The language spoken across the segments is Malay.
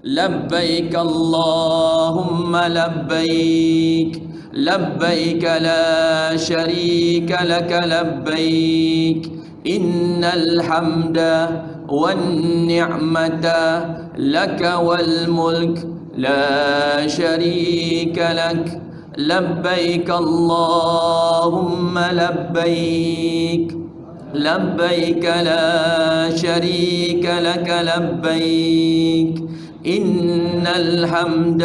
لبيك اللهم لبيك لبيك لا شريك لك لبيك إن الحمد والنعمة لك والملك لا شريك لك لبيك اللهم لبيك لبيك لا شريك لك لبيك إن الحمد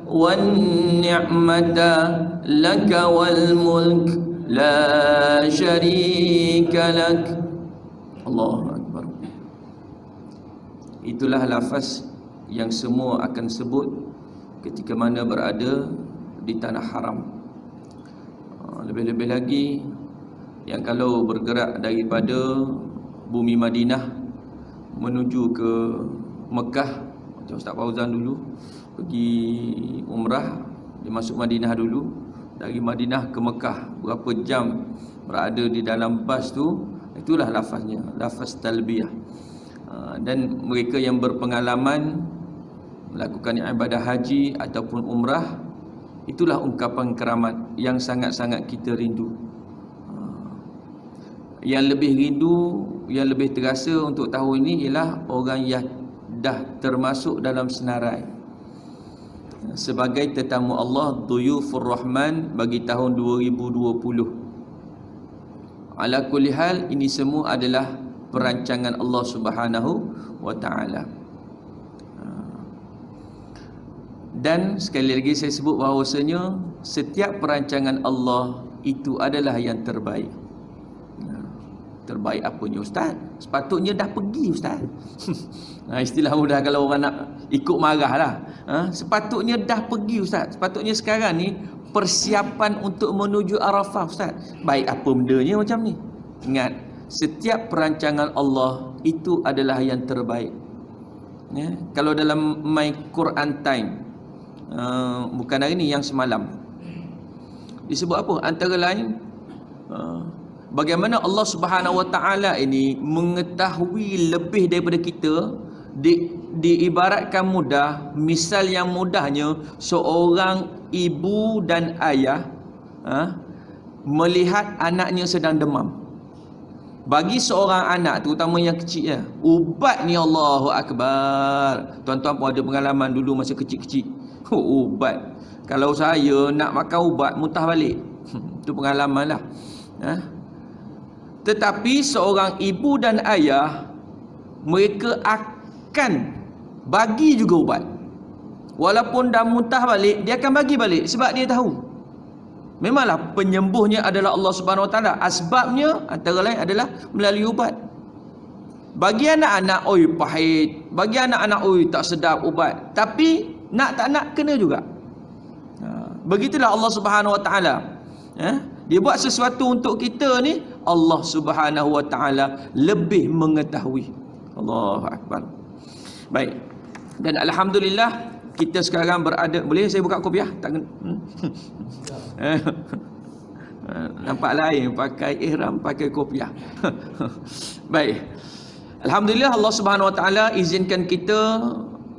والنعمة لك والملك لا شريك لك. Allahu Akbar. Itulah lafaz yang semua akan sebut ketika mana berada di tanah haram. Lebih-lebih lagi yang kalau bergerak daripada bumi Madinah menuju ke Mekah, macam Ustaz Fauzan dulu pergi umrah, dia masuk Madinah dulu, dari Madinah ke Mekah berapa jam berada di dalam bas tu, itulah lafaznya, lafaz talbiyah. Dan mereka yang berpengalaman melakukan ibadah haji ataupun umrah, itulah ungkapan keramat yang sangat-sangat kita rindu. Yang lebih rindu, yang lebih terasa untuk tahun ini ialah orang yang dah termasuk dalam senarai sebagai tetamu Allah, Duyufur Rahman bagi tahun 2020. Ala kulli hal, ini semua adalah perancangan Allah Subhanahu wa taala. Dan sekali lagi saya sebut bahawasanya setiap perancangan Allah itu adalah yang terbaik. Terbaik apanya Ustaz? Sepatutnya dah pergi Ustaz. Istilah mudah kalau orang nak ikut marah lah. Sepatutnya dah pergi Ustaz. Sepatutnya sekarang ni persiapan untuk menuju Arafah Ustaz. Baik apa bendanya macam ni? Ingat, setiap perancangan Allah itu adalah yang terbaik. Ya? Kalau dalam My Quran Time, bukan hari ni, yang semalam, disebut apa? Antara lain bagaimana Allah Subhanahu wa taala ini mengetahui lebih daripada kita. Diibaratkan mudah, misal yang mudahnya, seorang ibu dan ayah melihat anaknya sedang demam. Bagi seorang anak, terutama yang kecil ya, ubat ni Allahu Akbar. Tuan-tuan pun ada pengalaman dulu masa kecil-kecil. Ubat. Kalau saya nak makan ubat, muntah balik. Itu pengalaman lah. Tetapi seorang ibu dan ayah, mereka akan bagi juga ubat. Walaupun dah muntah balik, dia akan bagi balik. Sebab dia tahu, memanglah penyembuhnya adalah Allah Subhanahu Wa Taala. Asbabnya antara lain adalah melalui ubat. Bagi anak-anak, oi pahit. Bagi anak-anak, oi tak sedap ubat. Tapi nak tak nak kena juga. Begitulah Allah Subhanahu Wa Taala. Dia buat sesuatu untuk kita ni, Allah Subhanahu Wa Taala lebih mengetahui. Allahu Akbar. Baik. Dan alhamdulillah kita sekarang berada, boleh saya buka kopiah? Tak nampak lain pakai ihram, pakai kopiah. Baik. Alhamdulillah Allah Subhanahu Wa Taala izinkan kita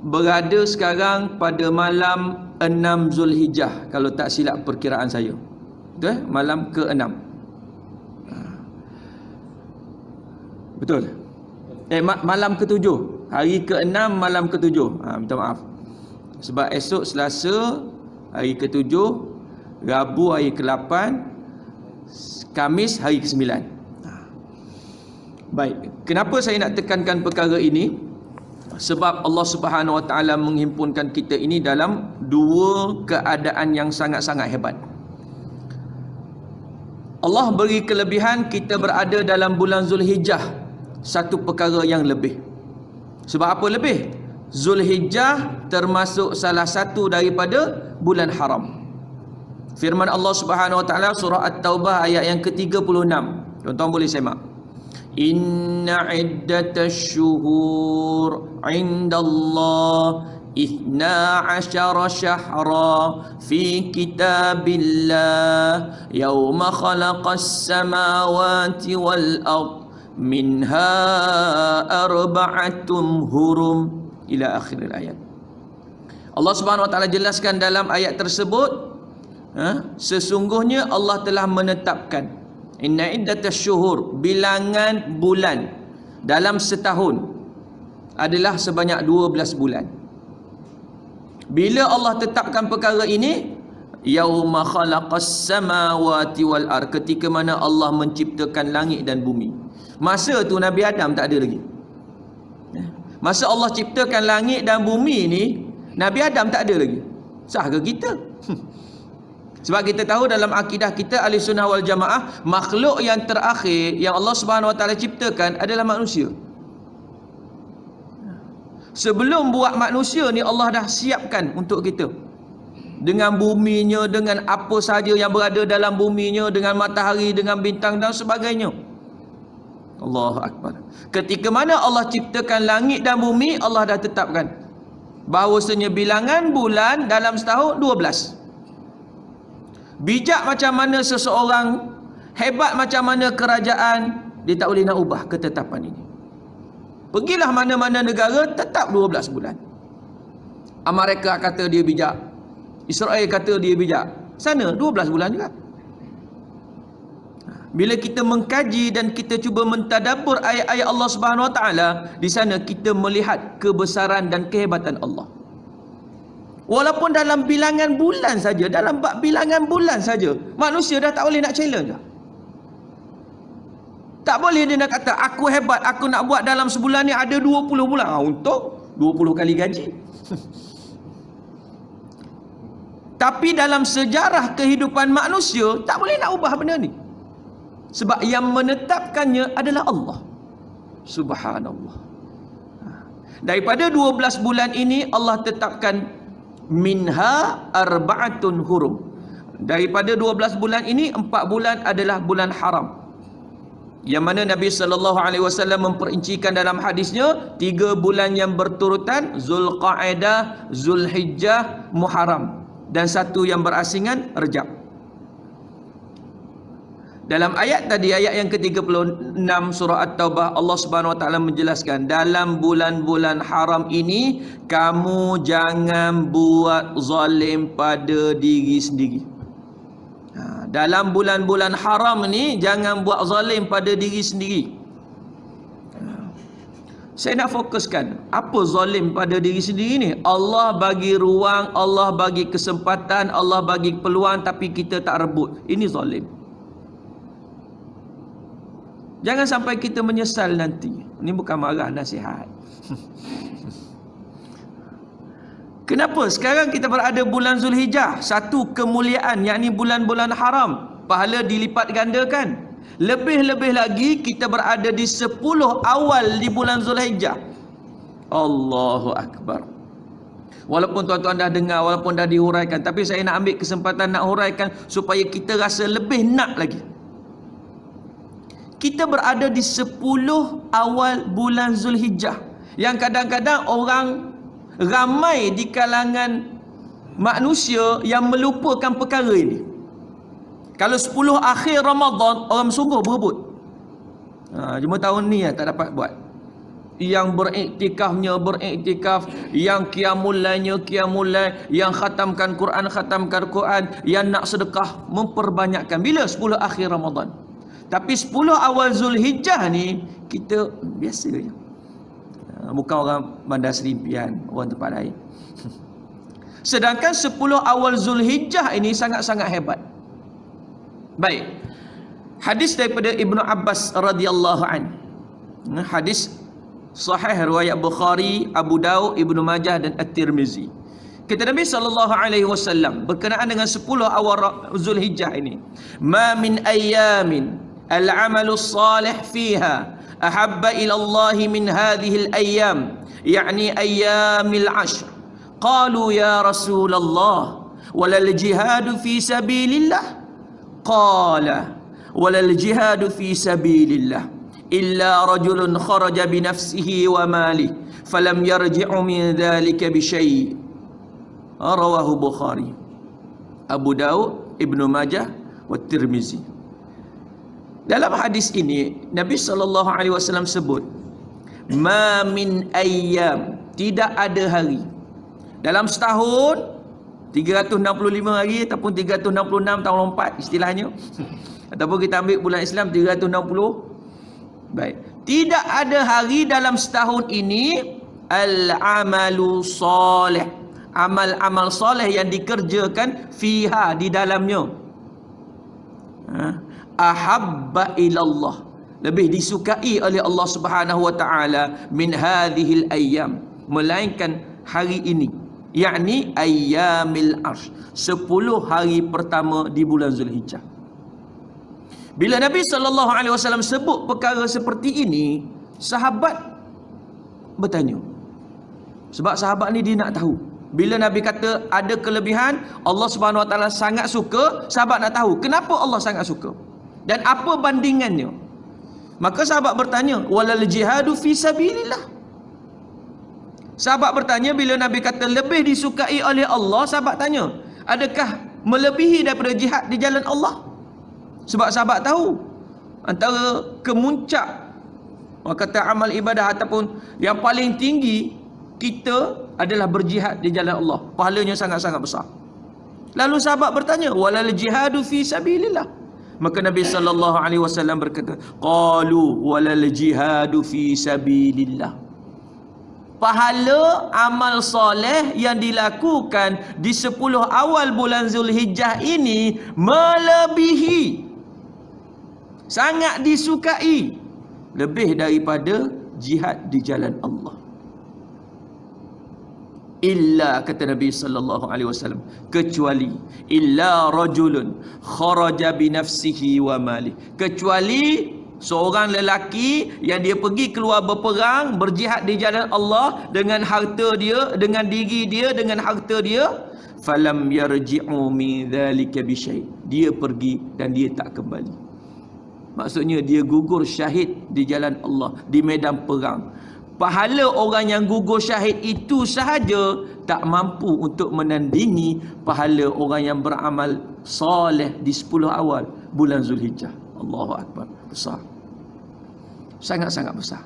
berada sekarang pada malam 6 Zulhijjah, kalau tak silap perkiraan saya. Betul? Malam ke-6. Betul? Malam ke-7. Hari ke-6 malam ke-7. Minta maaf. Sebab esok Selasa hari ke-7, Rabu hari ke-8, Khamis hari ke-9. Baik. Kenapa saya nak tekankan perkara ini? Sebab Allah Subhanahu Wa Taala menghimpunkan kita ini dalam dua keadaan yang sangat-sangat hebat. Allah beri kelebihan kita berada dalam bulan Zulhijjah, satu perkara yang lebih. Sebab apa lebih? Zulhijjah termasuk salah satu daripada bulan haram. Firman Allah Subhanahu Wa Taala surah At-Taubah ayat yang ke-36. Tuan-tuan boleh semak. Inna iddatash syuhur 'indallah 12 syahra fi kitabillah yauma khalaqas samawati wal ard minha arba'atum hurum ila akhir ayat. Allah Subhanahu Wa Taala jelaskan dalam ayat tersebut, sesungguhnya Allah telah menetapkan inna iddatasy syuhur, bilangan bulan dalam setahun adalah sebanyak 12 bulan. Bila Allah tetapkan perkara ini, yauma khalaqas samawati wal ard, ketika mana Allah menciptakan langit dan bumi. Masa tu Nabi Adam tak ada lagi. Masa Allah ciptakan langit dan bumi ni, Nabi Adam tak ada lagi. Sah ke kita? Sebab kita tahu dalam akidah kita Ahli Sunnah wal Jamaah, makhluk yang terakhir yang Allah Subhanahu Wa Taala ciptakan adalah manusia. Sebelum buat manusia ni, Allah dah siapkan untuk kita, dengan buminya, dengan apa sahaja yang berada dalam buminya, dengan matahari, dengan bintang dan sebagainya. Allahu Akbar. Ketika mana Allah ciptakan langit dan bumi, Allah dah tetapkan bahawasanya bilangan bulan dalam setahun 12. Bijak macam mana seseorang, hebat macam mana kerajaan, dia tak boleh nak ubah ketetapan ini. Pergilah mana-mana negara, tetap 12 bulan. Amerika kata dia bijak, Israel kata dia bijak, sana 12 bulan juga. Bila kita mengkaji dan kita cuba mentadabbur ayat-ayat Allah Subhanahu Wa Taala, di sana kita melihat kebesaran dan kehebatan Allah. Walaupun dalam bilangan bulan saja, dalam bab bilangan bulan saja, manusia dah tak boleh nak challenge dah. Tak boleh dia nak kata aku hebat, aku nak buat dalam sebulan ni ada 20 bulan. Untuk 20 kali gaji. Tapi dalam sejarah kehidupan manusia, tak boleh nak ubah benda ni. Sebab yang menetapkannya adalah Allah. Subhanallah. Daripada 12 bulan ini, Allah tetapkan minha arba'atun hurum. Daripada 12 bulan ini, 4 bulan adalah bulan haram. Yang mana Nabi SAW memperincikan dalam hadisnya, 3 bulan yang berturutan, Zulqa'adah, Zulhijjah, Muharram, dan 1 yang berasingan, Rejab. Dalam ayat tadi, ayat yang ke-36 surah At-Taubah, Allah Subhanahu Wa Taala menjelaskan, dalam bulan-bulan haram ini kamu jangan buat zalim pada diri sendiri. Dalam bulan-bulan haram ni jangan buat zalim pada diri sendiri. Saya nak fokuskan apa zalim pada diri sendiri ni. Allah bagi ruang, Allah bagi kesempatan, Allah bagi peluang, tapi kita tak rebut. Ini zalim. Jangan sampai kita menyesal nanti. Ini bukan marah, nasihat. Kenapa? Sekarang kita berada bulan Zulhijjah, satu kemuliaan, yakni bulan-bulan haram, pahala dilipat gandakan. Lebih-lebih lagi kita berada di 10 awal di bulan Zulhijjah. Allahu Akbar. Walaupun tuan-tuan dah dengar, walaupun dah dihuraikan, tapi saya nak ambil kesempatan nak huraikan supaya kita rasa lebih nak lagi. Kita berada di 10 awal bulan Zulhijjah, yang kadang-kadang orang ramai di kalangan manusia yang melupakan perkara ini. Kalau 10 akhir Ramadan, orang sungguh berebut. Cuma tahun ni tak dapat buat. Yang beriktikafnya beriktikaf, yang qiyamul lailnya qiyamul lail, yang khatamkan Quran, yang nak sedekah memperbanyakkan. Bila 10 akhir Ramadan. Tapi 10 awal Zulhijjah ni kita biasa je. Bukan orang Bandar Seripian, orang tempat lain. Sedangkan 10 awal Zulhijjah ini sangat-sangat hebat. Baik. Hadis daripada Ibnu Abbas radhiyallahu an. Hadis sahih riwayat Bukhari, Abu Daud, Ibnu Majah dan At-Tirmizi. Kata Nabi SAW berkenaan dengan 10 awal Zulhijjah ini, "Ma min ayyamin al-'amalu salih fiha ahabba ila Allah min hadhihi al-ayyam, yani ayyamil 'ashr." Qalu ya Rasulullah, walal jihadu fi sabilillah? Qala walal jihadu fi sabilillah illa rajulun kharaja bi nafsihi wa malihi falam yarji'u min dhalika bi syai'. Rawahu Bukhari, Abu Daud, Ibnu Majah wa Tirmizi. Dalam hadis ini Nabi SAW sebut, ma min ayyam, tidak ada hari, Dalam setahun 365 hari ataupun 366 tahun lompat istilahnya. Ataupun kita ambil bulan Islam 360. Baik. Tidak ada hari dalam setahun ini al-amalu soleh, amal-amal soleh yang dikerjakan fiha, di dalamnya, ahabba ilallah, lebih disukai oleh Allah Subhanahu wa taala, min hadhil ayyam, melainkan hari ini, yakni ayyamil arsh, 10 hari pertama di bulan Zulhijjah. Bila Nabi SAW sebut perkara seperti ini, sahabat bertanya. Sebab sahabat ni dia nak tahu. Bila Nabi kata ada kelebihan, Allah Subhanahu Wa Taala sangat suka, sahabat nak tahu kenapa Allah sangat suka dan apa bandingannya. Maka sahabat bertanya, walal jihadu fi sabilillah. Sahabat bertanya, bila Nabi kata lebih disukai oleh Allah, sahabat tanya, adakah melebihi daripada jihad di jalan Allah? Sebab sahabat tahu antara kemuncak kata amal ibadah ataupun yang paling tinggi kita adalah berjihad di jalan Allah. Pahalanya sangat-sangat besar. Lalu sahabat bertanya, walal jihadu fi sabilillah. Maka Nabi SAW berkata, qalu walal jihadu fi sabilillah. Pahala amal soleh yang dilakukan di 10 awal bulan Zulhijjah ini melebihi, sangat disukai, lebih daripada jihad di jalan Allah. Illa, kata Nabi SAW, kecuali illa rajulun kharaja bi nafsihi wa malih, kecuali seorang lelaki yang dia pergi keluar berperang, berjihad di jalan Allah dengan harta dia, dengan diri dia, dengan harta dia, falam yarji'u min dzalika bi syai', dia pergi dan dia tak kembali. Maksudnya dia gugur syahid di jalan Allah, di medan perang. Pahala orang yang gugur syahid itu sahaja tak mampu untuk menandingi pahala orang yang beramal soleh di 10 awal bulan Zulhijjah. Allahu Akbar. Besar. Sangat-sangat besar.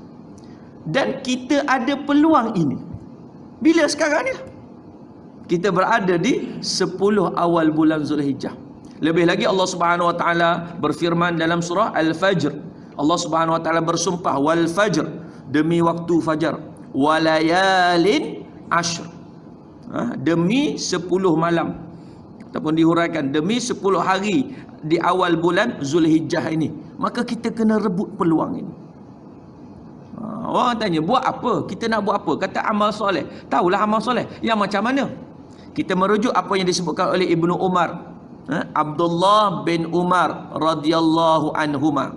Dan kita ada peluang ini. Bila sekarang ni lah. Kita berada di 10 awal bulan Zulhijjah. Lebih lagi Allah Subhanahu Wa Taala berfirman dalam surah Al-Fajr. Allah Subhanahu Wa Taala bersumpah, wal fajr, demi waktu fajar, walayalin ashr, demi 10 malam, ataupun dihuraikan demi 10 hari di awal bulan Zulhijjah ini. Maka kita kena rebut peluang ini. Orang tanya, buat apa? Kita nak buat apa? Kata amal soleh. Tahulah amal soleh yang macam mana? Kita merujuk apa yang disebutkan oleh Ibnu Umar, Abdullah bin Umar radhiyallahu anhuma.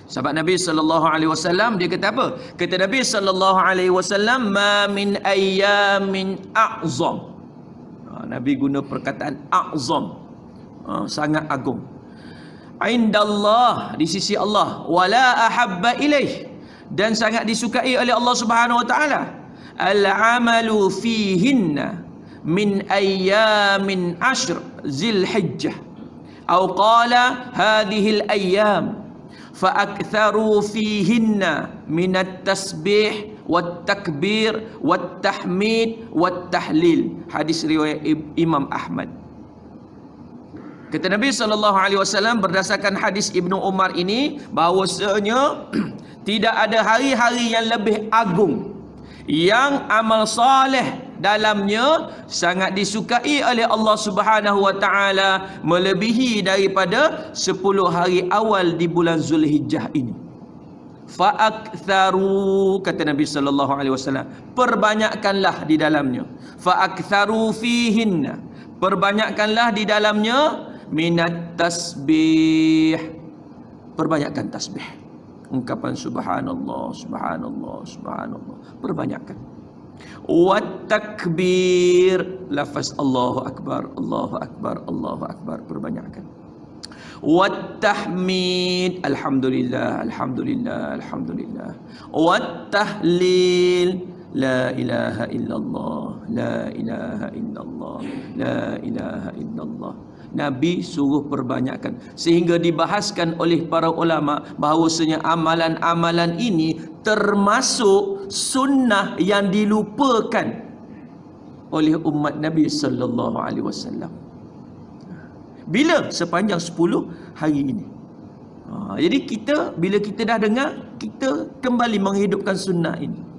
Sahabat Nabi SAW, dia kata apa? Kata Nabi SAW, ma min ayyamin a'zam. Nabi guna perkataan a'zam, sangat agung. Indallah, di sisi Allah, wala ahabba ilaih, dan sangat disukai oleh Allah Subhanahu Wa Taala. Al-amalu fihinna min ayyamin ashr Zilhijjah, atau qala hadhihi al-ayyam فأكثروا فيهن من التسبيح والتكبير والتحميد والتحليل. Hadis riwayat Imam Ahmad. Kata Nabi SAW berdasarkan hadis Ibnu Umar ini, bahawasanya tidak ada hari-hari yang lebih agung, yang amal saleh dalamnya sangat disukai oleh Allah Subhanahu Wa Taala melebihi daripada 10 hari awal di bulan Zulhijjah ini. Fa'aktharu, kata Nabi SAW, perbanyakkanlah di dalamnya. Fa'aktharu fihinna, perbanyakkanlah di dalamnya, minat tasbih, perbanyakkan tasbih, ungkapan subhanallah, subhanallah, subhanallah, perbanyakkan. Wat takbir, lafaz Allahu Akbar, Allahu Akbar, Allahu Akbar, perbanyakkan. Wat tahmid, alhamdulillah, alhamdulillah, alhamdulillah. Wat tahlil, la ilaha illallah, la ilaha illallah, la ilaha illallah. Nabi suruh perbanyakkan, sehingga dibahaskan oleh para ulama bahawasanya amalan-amalan ini termasuk sunnah yang dilupakan oleh umat Nabi sallallahu alaihi wasallam. Bila? Sepanjang 10 hari ini. Jadi bila kita dah dengar, kita kembali menghidupkan sunnah ini.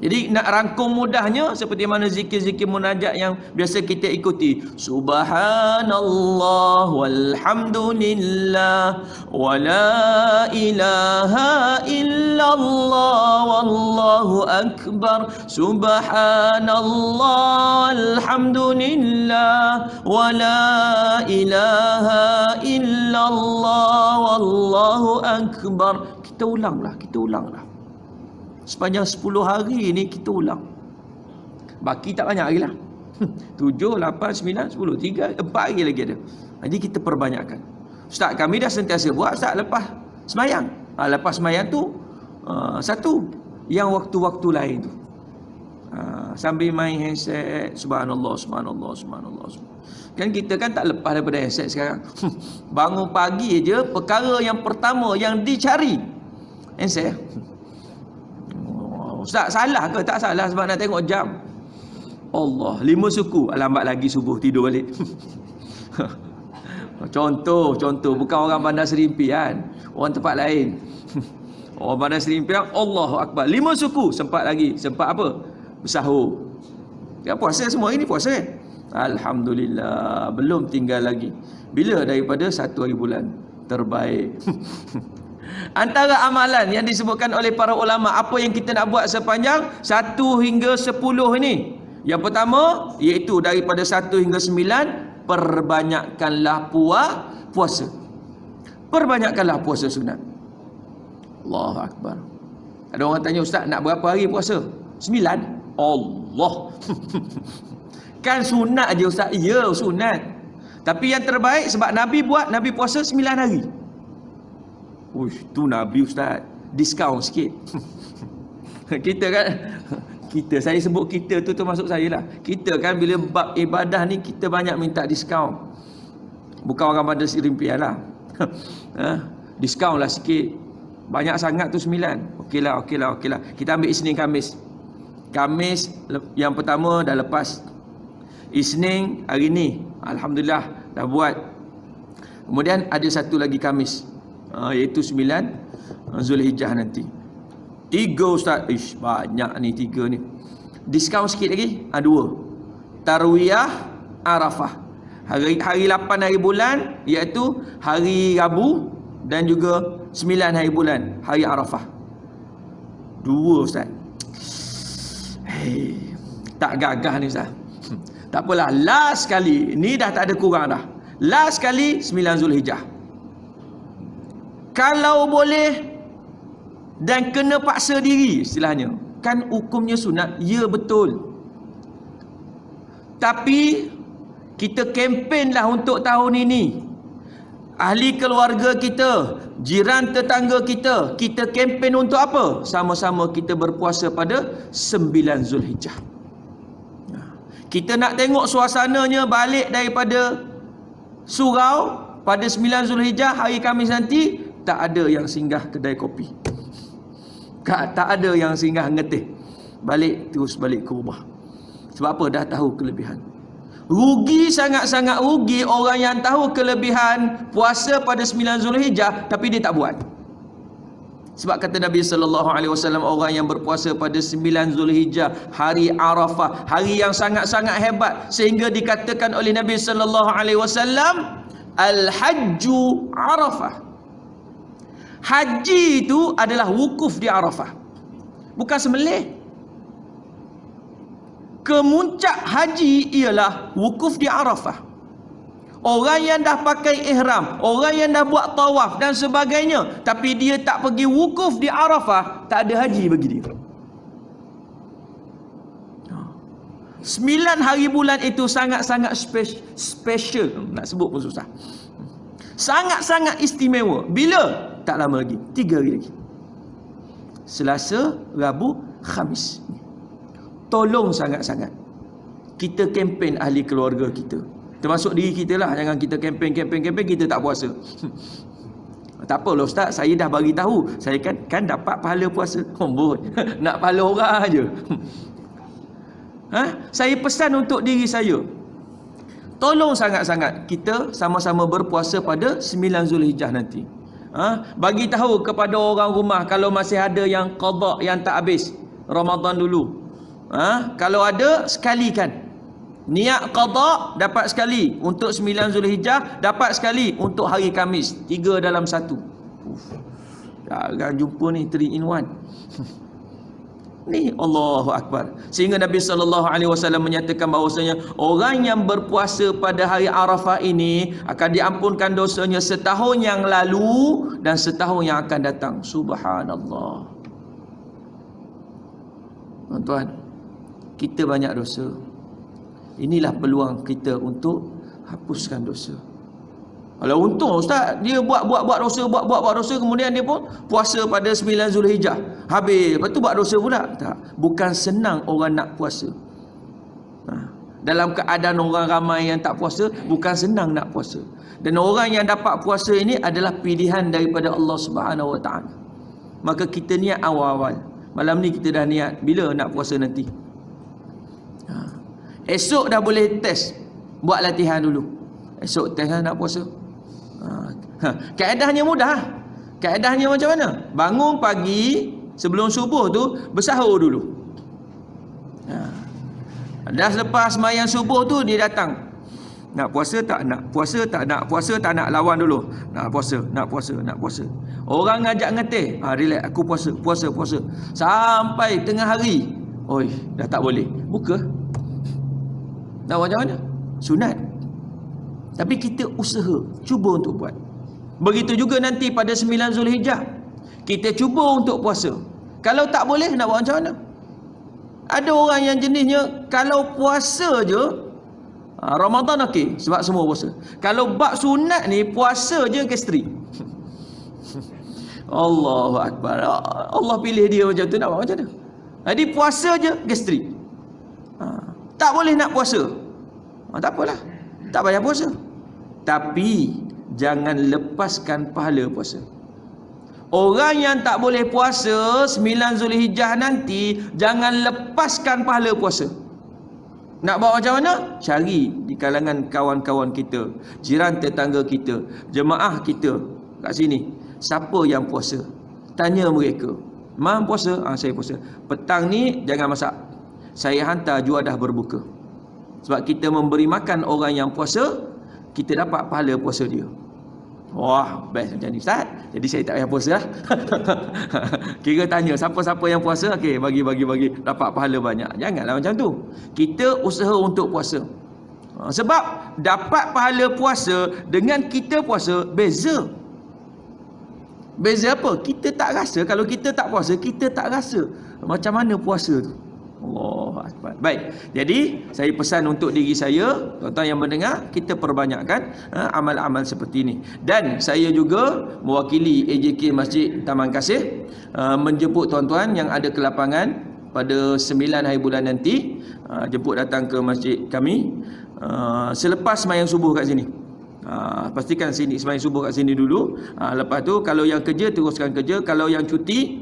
Jadi nak rangkum mudahnya seperti mana zikir-zikir munajat yang biasa kita ikuti. Subhanallah walhamdulillah wa la ilaha illallah wallahu akbar. Subhanallah walhamdulillah wa la ilaha illallah wallahu akbar. Kita ulanglah. Sepanjang 10 hari ni kita ulang. Baki tak banyak lagi lah. 7, 8, 9, 10, 3, 4 hari lagi ada. Jadi kita perbanyakkan. Ustaz, kami dah sentiasa buat Ustaz lepas semayang. Lepas semayang tu satu. Yang waktu-waktu lain tu sambil main handset, subhanallah. Kan kita kan tak lepas daripada handset sekarang. Bangun pagi je, perkara yang pertama yang dicari handset. Ustaz, salah ke? Tak salah sebab nak tengok jam. Allah, 5 suku. Lambat lagi subuh tidur balik. Contoh, bukan orang Bandar Serimpi kan. Orang tempat lain. Orang Bandar Serimpi, Allahu Akbar. 5 suku sempat lagi. Sempat apa? Bersahur. Ya, puasa semua ini puasa kan? Alhamdulillah. Belum tinggal lagi. Bila? Daripada 1 hari bulan. Terbaik. Antara amalan yang disebutkan oleh para ulama, apa yang kita nak buat sepanjang 1 hingga 10 ini. Yang pertama, iaitu daripada 1 hingga 9, perbanyakkanlah puasa. Perbanyakkanlah puasa sunat. Allahu Akbar. Ada orang tanya, Ustaz, nak berapa hari puasa? 9. Allah. Kan sunat je Ustaz. Ya, sunat. Tapi yang terbaik sebab Nabi puasa 9 hari. Uish, tu Nabi Ustaz. Diskaun sikit. Saya sebut kita tu termasuk saya lah. Kita kan bila bab ibadah ni kita banyak minta diskaun. Bukan orang pada Serimpian lah. Diskaun lah sikit. Banyak sangat tu 9. Okeylah. Kita ambil Isnin Khamis. Khamis yang pertama dah lepas. Isnin hari ni alhamdulillah dah buat. Kemudian ada satu lagi Khamis, iaitu 9 Zulhijjah nanti. 3 Ustaz. Ish, banyak ni 3 ni. Diskaun sikit lagi. 2. Tarwiyah Arafah. Hari 8 hari bulan, iaitu hari Rabu, dan juga 9 hari bulan, hari Arafah. 2 Ustaz. Tak gagah ni Ustaz. Tak apalah, last kali. Ni dah tak ada kurang dah. Last kali 9 Zulhijjah. Kalau boleh dan kena paksa diri, istilahnya. Kan hukumnya sunat, ya betul. Tapi kita kempenlah untuk tahun ini. Ahli keluarga kita, jiran tetangga kita, kita kempen untuk apa? Sama-sama kita berpuasa pada 9 Zulhijjah. Kita nak tengok suasananya balik daripada surau pada 9 Zulhijjah, hari Khamis nanti. Tak ada yang singgah kedai kopi. Tak ada yang singgah ngeteh. Terus balik ke rumah. Sebab apa? Dah tahu kelebihan. Rugi, sangat-sangat rugi orang yang tahu kelebihan puasa pada 9 Zulhijjah tapi dia tak buat. Sebab kata Nabi sallallahu alaihi wasallam, orang yang berpuasa pada 9 Zulhijjah, hari Arafah, hari yang sangat-sangat hebat, sehingga dikatakan oleh Nabi sallallahu alaihi wasallam, al-hajju Arafah. Haji itu adalah wukuf di Arafah, bukan sembelih. Kemuncak haji ialah wukuf di Arafah. Orang yang dah pakai ihram, orang yang dah buat tawaf dan sebagainya, tapi dia tak pergi wukuf di Arafah, tak ada haji bagi dia. 9 hari bulan itu sangat-sangat special. Nak sebut pun susah. Sangat-sangat istimewa. Bila? Tak lama lagi, 3 hari lagi. Selasa, Rabu, Khamis. Tolong sangat-sangat kita kempen ahli keluarga kita, termasuk diri kita lah. Jangan kita kempen kita tak puasa. Tak apa lah Ustaz, saya dah bagi tahu, saya kan dapat pahala puasa. Nak pahala orang aje. Saya pesan untuk diri saya, tolong sangat-sangat kita sama-sama berpuasa pada 9 Zulhijjah nanti. Bagi tahu kepada orang rumah kalau masih ada yang qada yang tak habis Ramadan dulu. Kalau ada, sekalikan. Niat qada dapat sekali untuk 9 Zulhijjah, dapat sekali untuk hari Khamis, 3 dalam 1. Jangan jumpa ni 3 in 1. Ni Allahu Akbar. Sehingga Nabi SAW menyatakan bahawasanya orang yang berpuasa pada hari Arafah ini akan diampunkan dosanya setahun yang lalu dan setahun yang akan datang. Subhanallah. Tuan-tuan, kita banyak dosa. Inilah peluang kita untuk hapuskan dosa. Kalau untung ustaz, dia buat dosa, kemudian dia pun puasa pada 9 Zulhijjah. Habis, lepas tu buat dosa pula. Tak, bukan senang orang nak puasa. Dalam keadaan orang ramai yang tak puasa, bukan senang nak puasa. Dan orang yang dapat puasa ini adalah pilihan daripada Allah Subhanahu Wa Taala. Maka kita niat awal-awal. Malam ni kita dah niat bila nak puasa nanti. Esok dah boleh test. Buat latihan dulu. Esok test nak puasa. Kaedahnya mudah. Kaedahnya macam mana? Bangun pagi sebelum subuh tu bersahur dulu. Dah selepas sembahyang subuh tu dia datang. Nak puasa tak? Nak puasa tak? Nak puasa tak? Nak lawan dulu. Nak puasa, nak puasa, nak puasa. Orang ngajak ngeteh, relax, aku puasa. Sampai tengah hari, oi, dah tak boleh. Buka. Nak macam mana? Sunat. Tapi kita usaha, cuba untuk buat. Begitu juga nanti pada 9 Zulhijjah, kita cuba untuk puasa. Kalau tak boleh, nak buat macam mana? Ada orang yang jenisnya kalau puasa je Ramadan okey sebab semua puasa. Kalau bab sunat ni puasa je gastrik. Allahu Akbar. Allah pilih dia macam tu, nak buat macam mana? Jadi puasa je gastrik. Tak boleh nak puasa. Tak apalah. Tak payah puasa. Tapi jangan lepaskan pahala puasa. Orang yang tak boleh puasa 9 Zulhijjah nanti, jangan lepaskan pahala puasa. Nak buat macam mana? Cari di kalangan kawan-kawan kita, jiran tetangga kita, jemaah kita kat sini, siapa yang puasa. Tanya mereka, "Mam puasa?" Saya puasa. "Petang ni jangan masak. Saya hantar juadah berbuka." Sebab kita memberi makan orang yang puasa, kita dapat pahala puasa dia. Wah, best macam ni Ustaz. Jadi saya tak payah puasa lah. Kira tanya siapa-siapa yang puasa, okey, bagi, dapat pahala banyak. Janganlah macam tu. Kita usaha untuk puasa. Sebab dapat pahala puasa dengan kita puasa beza. Beza apa? Kita tak rasa. Kalau kita tak puasa, kita tak rasa macam mana puasa tu. Allah Akbar. Baik. Jadi saya pesan untuk diri saya, tuan-tuan yang mendengar, kita perbanyakkan amal-amal seperti ini. Dan saya juga mewakili AJK Masjid Taman Kasih menjemput tuan-tuan yang ada ke lapangan pada 9 hari bulan nanti, jemput datang ke masjid kami selepas sembahyang subuh kat sini. Pastikan sini sembahyang subuh kat sini dulu. Lepas tu kalau yang kerja teruskan kerja, kalau yang cuti,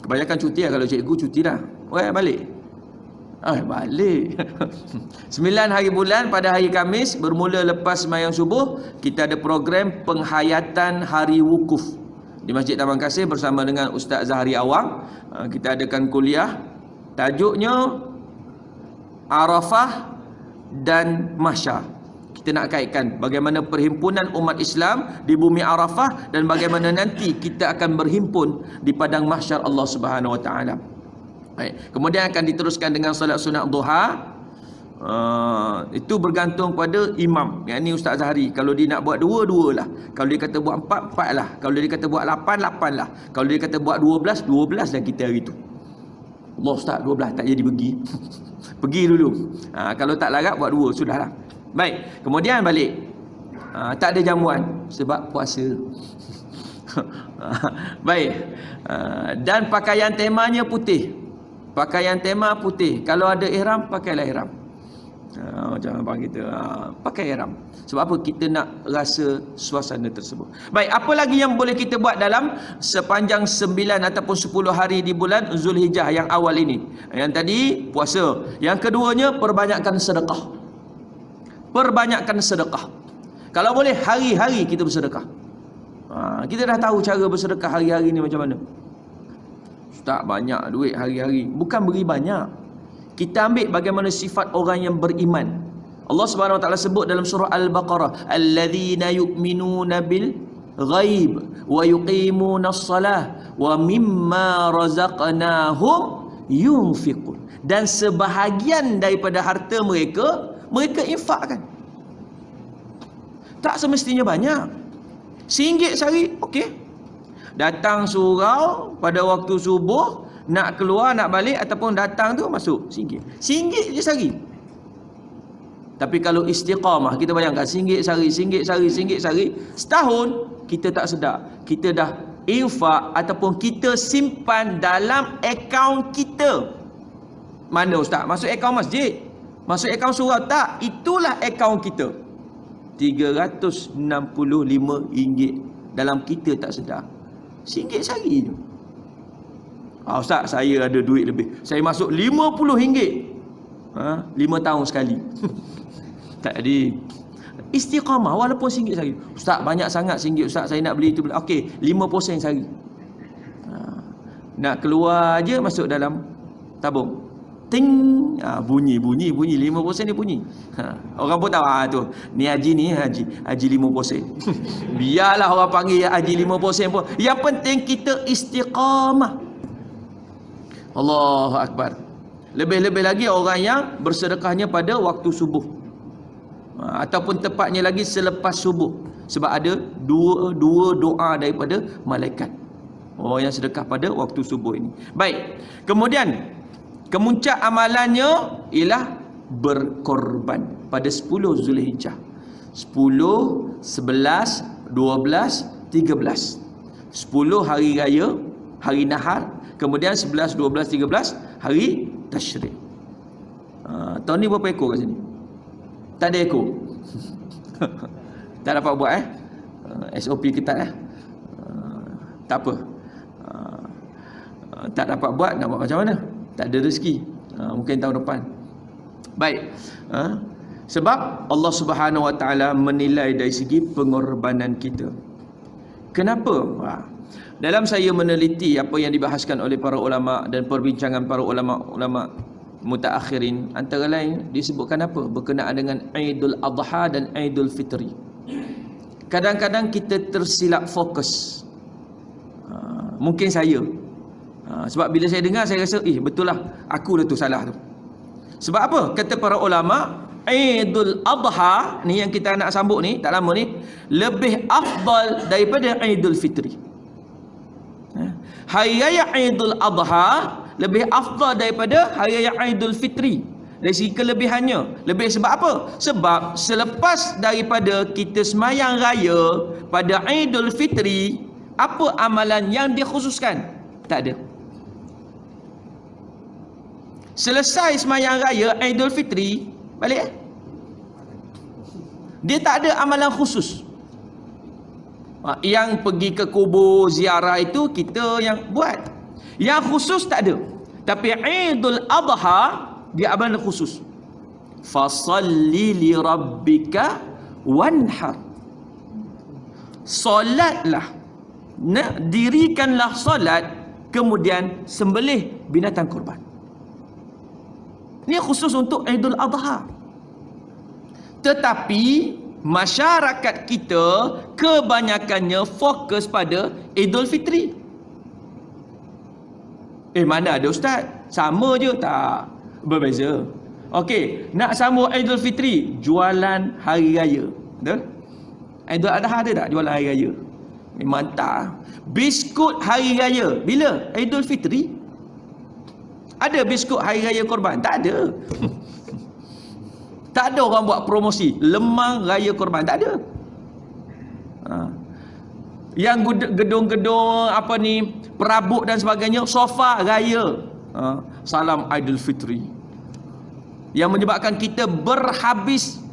kebanyakan cuti lah. Kalau cikgu cuti dah, balik. Balik. 9 hari bulan pada hari Khamis, bermula lepas sembahyang subuh, kita ada program penghayatan hari wukuf di Masjid Taman Kasih bersama dengan Ustaz Zahari Awang. Kita adakan kuliah, tajuknya Arafah dan Mahsyar. Kita nak kaitkan bagaimana perhimpunan umat Islam di bumi Arafah dan bagaimana nanti kita akan berhimpun di padang mahsyar Allah Subhanahu Wa Taala. Baik. Kemudian akan diteruskan dengan solat sunat duha. Itu bergantung pada imam. Yang ni Ustaz Zahari. Kalau dia nak buat 2 lah. Kalau dia kata buat 4 lah. Kalau dia kata buat 8 lah. Kalau dia kata buat 12 lah kita hari tu. Allah Ustaz, 12 tak jadi pergi. Pergi dulu. Kalau tak larat buat 2 sudahlah. Baik. Kemudian balik. Tak ada jamuan sebab puasa. Baik. Dan pakaian temanya putih. Pakaian tema putih. Kalau ada ihram, pakailah ihram. Macam abang kita pakai ihram. Sebab apa? Kita nak rasa suasana tersebut. Baik, apa lagi yang boleh kita buat dalam sepanjang 9 ataupun 10 hari di bulan Zulhijjah yang awal ini? Yang tadi puasa. Yang keduanya perbanyakkan sedekah. Perbanyakkan sedekah. Kalau boleh hari-hari kita bersedekah. Kita dah tahu cara bersedekah hari-hari ni macam mana. Ustaz, banyak duit hari-hari. Bukan beri banyak. Kita ambil bagaimana sifat orang yang beriman. Allah Subhanahu Wa Taala sebut dalam surah Al-Baqarah, alladzina yu'minuna bil ghaib wa yuqimuna as-salah wa mimma razaqnahum yunfiqun. Dan sebahagian daripada harta mereka infakkan. Tak semestinya banyak. RM1 sehari, okey. Datang surau pada waktu subuh, nak keluar, nak balik ataupun datang tu masuk RM1. RM1 je sehari. Tapi kalau istiqamah, kita bayangkan RM1 sehari, RM1 sehari, setahun kita tak sedar. Kita dah infak ataupun kita simpan dalam akaun kita. Mana ustaz? Masuk akaun masjid? Masuk akaun surau? Tak, itulah akaun kita. RM365 dalam kita tak sedar. RM1 sehari je. Ustaz, saya ada duit lebih. Saya masuk RM50. 5 tahun sekali. Tak ada. Istiqamah walaupun RM1 sehari. Ustaz, banyak sangat RM1 ustaz, saya nak beli itu. Okey, 5% sehari. Nak keluar je masuk dalam tabung. Ting, bunyi 5% dia bunyi. Orang pun tahu tu. Ni haji 5%. Biarlah orang panggil haji 5% pun. Yang penting kita istiqamah. Allahu Akbar. Lebih-lebih lagi orang yang bersedekahnya pada waktu subuh. Ataupun tepatnya lagi selepas subuh. Sebab ada dua doa daripada malaikat. Orang yang sedekah pada waktu subuh ini. Baik. Kemudian kemuncak amalannya ialah berkorban pada 10 Zulhijjah. 10, 11, 12, 13. 10 hari raya, hari nahar. Kemudian 11, 12, 13 hari tasyrik. Tahun ni berapa ekor kat sini? Tak ada ekor. Tak dapat buat SOP ketat tak apa. Tak dapat buat, nak buat macam mana? Tak ada rezeki. Mungkin tahun depan. Baik. Sebab Allah Subhanahu Wa Taala menilai dari segi pengorbanan kita. Kenapa? Dalam saya meneliti apa yang dibahaskan oleh para ulama dan perbincangan para ulama mutaakhirin, antara lain disebutkan apa? Berkenaan dengan Aidul Adha dan Aidul Fitri. Kadang-kadang kita tersilap fokus. Mungkin saya. Sebab bila saya dengar, saya rasa, betul lah, aku dah tu salah tu. Sebab apa? Kata para ulama, Aidul Adha ni yang kita nak sambut ni, tak lama ni, lebih afdal daripada Aidul Fitri. Hari Raya Aidul Adha lebih afdal daripada Hari Raya Aidul Fitri. Dari segi kelebihannya. Lebih sebab apa? Sebab selepas daripada kita semayang raya pada Aidul Fitri, apa amalan yang dikhususkan? Tak ada. Selesai semayang raya Aidul Fitri, balik dia tak ada amalan khusus. Yang pergi ke kubur ziarah itu kita yang buat. Yang khusus tak ada. Tapi Aidul Adha dia amalan khusus. Fasalli li rabbika wanhar. Solatlah. Dirikanlah solat, kemudian sembelih binatang kurban. Ini khusus untuk Aidul Adha. Tetapi masyarakat kita kebanyakannya fokus pada Idul Fitri. Mana ada ustaz? Sama je. Tak, berbeza. Okey, nak sambut Idul Fitri, jualan hari raya. Betul? Idul Adha ada tak jualan hari raya? Memang tak. Biskut hari raya bila? Idul Fitri. Ada biskut hari raya korban? Tak ada. Tak ada orang buat promosi lemang raya korban, tak ada. Yang gedung-gedung apa ni, perabot dan sebagainya, sofa raya. Salam Aidil Fitri. yang menyebabkan kita berhabis,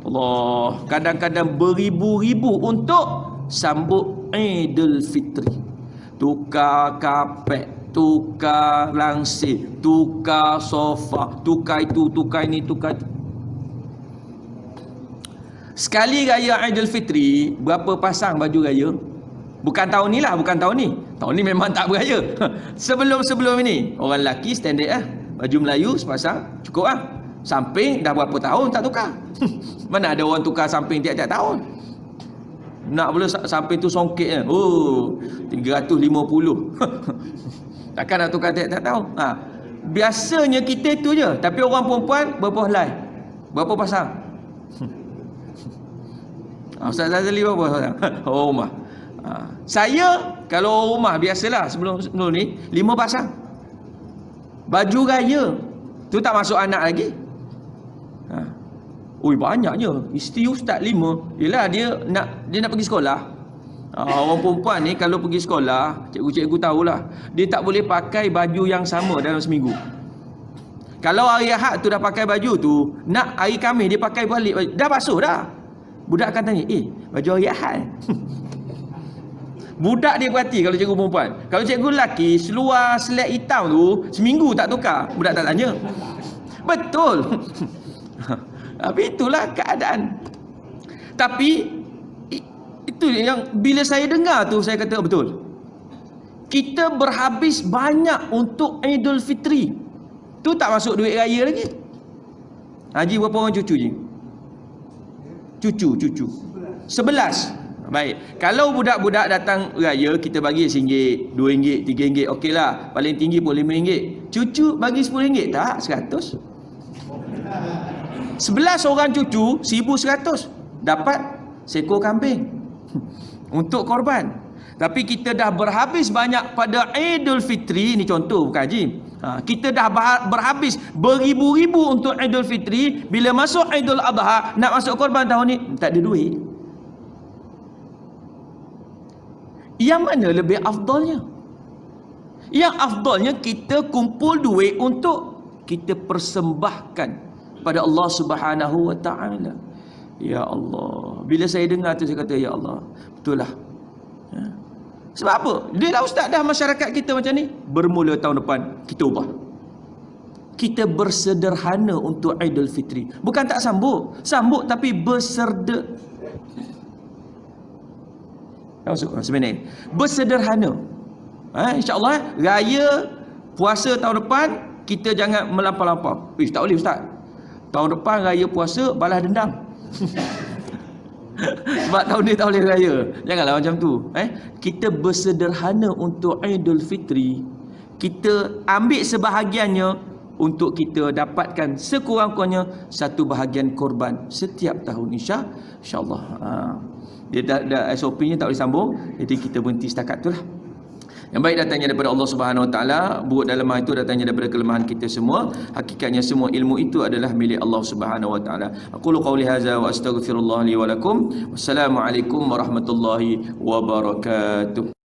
Allah, kadang-kadang beribu-ribu untuk sambut Aidilfitri. Tukar kapet, tukar langsir, tukar sofa, tukar itu, tukar ini, tukar itu. Sekali raya Aidilfitri, berapa pasang baju raya? Bukan tahun ni lah, bukan tahun ni. Tahun ni memang tak beraya. Sebelum-sebelum ini, orang lelaki standard lah. Baju Melayu sepasang, cukup lah. Samping dah berapa tahun tak tukar. Mana ada orang tukar samping tiap-tiap tahun. Nak pula samping tu songkit kan. Oh, 350. Takkan nak tukar tiap-tiap tahun. Biasanya kita itu je. Tapi orang perempuan berapa helai? Berapa pasang? Ustaz Zazali berapa pasang? Oh, rumah. Saya kalau rumah biasalah sebelum ni 5 pasang. Baju raya tu tak masuk anak lagi. Oi, banyaknya. Isteri ustaz 5. Yelah dia nak pergi sekolah. Orang perempuan ni kalau pergi sekolah, cikgu-cikgu tahulah, dia tak boleh pakai baju yang sama dalam seminggu. Kalau hari Ahad tu dah pakai baju tu, nak hari Khamis dia pakai balik baju. Dah basuh dah. Budak akan tanya, baju hari Ahad. Budak dia berhati kalau cikgu perempuan. Kalau cikgu lelaki, seluar selek hitam tu seminggu tak tukar, budak tak tanya. Betul. Tapi itulah keadaan. Tapi itu yang bila saya dengar tu saya kata betul. Kita berhabis banyak untuk Aidilfitri. Tu tak masuk duit raya lagi. Haji berapa orang cucu je? Cucu 11. Baik. Kalau budak-budak datang raya, kita bagi RM1, RM2, RM3, okeylah. Paling tinggi pun RM5. Cucu bagi RM10 tak? 100. 11 orang cucu, 1,100. Dapat seekor kambing untuk korban. Tapi kita dah berhabis banyak pada Aidilfitri. Ni contoh bukan haji. Kita dah berhabis beribu-ribu untuk Aidilfitri. Bila masuk Aidil Adha, nak masuk korban tahun ni, tak ada duit. Yang mana lebih afdalnya? Yang afdalnya kita kumpul duit untuk kita persembahkan pada Allah Subhanahu wa taala. Ya Allah, bila saya dengar tu saya kata ya Allah, betul lah. Sebab apa? Dia lah ustaz dah masyarakat kita macam ni. Bermula tahun depan kita ubah. Kita bersederhana untuk Aidilfitri. Bukan tak sambut, sambut tapi sebenarnya bersederhana. InsyaAllah raya puasa tahun depan kita jangan melampau-lampau. Tak boleh ustaz. Tahun depan raya puasa balas dendam. Sebab tahun ni tak boleh raya. Janganlah macam tu. Kita bersederhana untuk Aidilfitri. Kita ambil sebahagiannya untuk kita dapatkan sekurang-kurangnya satu bahagian korban setiap tahun insya-Allah. Dia dah SOP-nya tak boleh sambung. Jadi kita berhenti setakat tu lah. Yang baik datangnya daripada Allah Subhanahu Wa Taala, buruk dalam hal itu datangnya daripada kelemahan kita semua. Hakikatnya semua ilmu itu adalah milik Allah Subhanahu Wa Taala. Aqulu qawli hadza wa astaghfirullah li wa lakum. Wassalamualaikum warahmatullahi wabarakatuh.